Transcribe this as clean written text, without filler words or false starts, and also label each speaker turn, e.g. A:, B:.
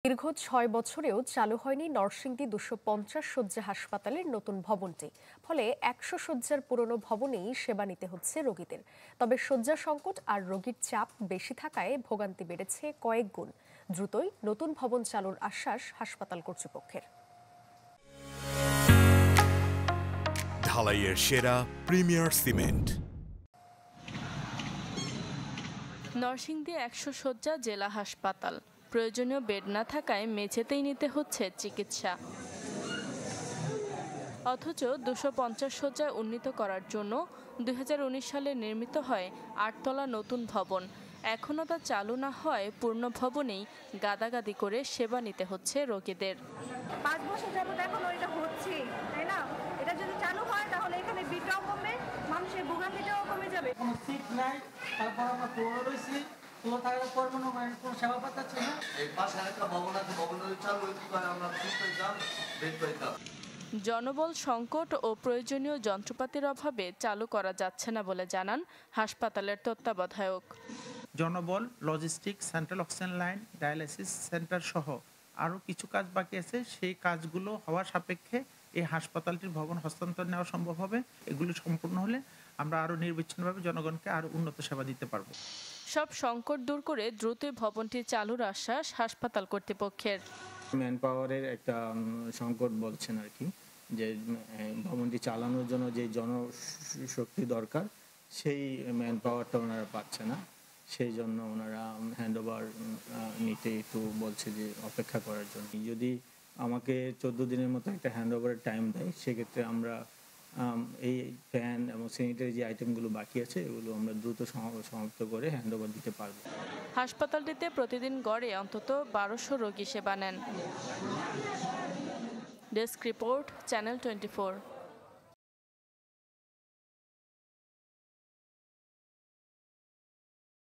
A: দীর্ঘ ৬ বছরেও চালু হয়নি নরসিংদী ২৫০ শয্যা হাসপাতালের নতুন ভবনটি। ফলে ১০০ শয্যার পুরনো ভবনেই সেবা নিতে হচ্ছে রোগীদের। তবে শয্যা সংকট আর রোগীর চাপ বেশি থাকায় ভোগান্তি বেড়েছে কয়েক গুণ। দ্রুতই নতুন ভবন চালুর আশ্বাস হাসপাতাল কর্তৃপক্ষের।
B: ঢালাইয়ের সেরা প্রিমিয়ার সিমেন্ট।
C: নরসিংদী ১০০ শয্যা জেলা হাসপাতাল, প্রয়োজনীয় বেড না থাকায় মেঝেতেই নিতে হচ্ছে চিকিৎসা। অথচ ২৫০ শয্যায় উন্নীত করার জন্য ২০১৯ সালে নির্মিত হয় ৮তলা নতুন ভবন। এখনও তা চালু না হয় পূর্ণ ভবনেই গাদাগাদি করে সেবা নিতে হচ্ছে রোগীদের।
D: ৫ বছর যাবত এখন এটা হচ্ছে, তাই না? এটা যদি চালু হয় তাহলে এখানে বিটাও কমবে, মানুষের ভোগান্তিটাও কমে যাবে।
E: কোনো সিট নাই, তারপর আমরা ফ্লোরে রয়েছি, ফ্লোর থাকার পর মনে হয় কোনো সেবা পাচ্ছি না।
F: এই পাশে একটা ভবন আছে, ভবনের চালু হইতে পারে, আমরা সিট পাইতাম, বেড পাইতাম।
C: জনবল সংকট ও প্রয়োজনীয় যন্ত্রপাতির অভাবে চালু করা যাচ্ছে না বলে জানান হাসপাতালের তত্ত্বাবধায়ক।
G: জনবল, logistic, central oxygen line, dialysis centre সহ আরও কিছু কাজ বাকি আছে। সেই কাজগুলো হওয়ার সাপেক্ষে এই হাসপাতালটির ভবন হস্তান্তর নেওয়া সম্ভব হবে। এগুলো সম্পূর্ণ হলে আমরা আরও নির্বিচ্ছিন্নভাবে জনগণকে আরও উন্নত সেবা দিতে পারবো।
C: সব সংকট দূর করে দ্রুতই ভবনটি চালুর আশ্বাস হাসপাতাল কর্তৃপক্ষের।
H: ম্যান পাওয়ারের একটা সংকট বলছেন আর কি, যে ভবনটি চালানোর জন্য যে জনশক্তি দরকার সেই ম্যান পাওয়ারটা ওনারা পাচ্ছে না। সেই জন্য ওনারা হ্যান্ডওভার নিতে একটু বলছে যে অপেক্ষা করার জন্য। যদি আমাকে 14 দিনের মতো একটা হ্যান্ডওভারের টাইম দেয়, সেক্ষেত্রে আমরা এই ফ্যান এবং স্যানিটারি যে আইটেমগুলো বাকি আছে এগুলো আমরা দ্রুত সমাপ্ত করে হ্যান্ডওভার দিতে পারবো।
C: হাসপাতালটিতে প্রতিদিন গড়ে অন্তত ১২০০ রোগী সেবা নেন। Desk report, channel 24।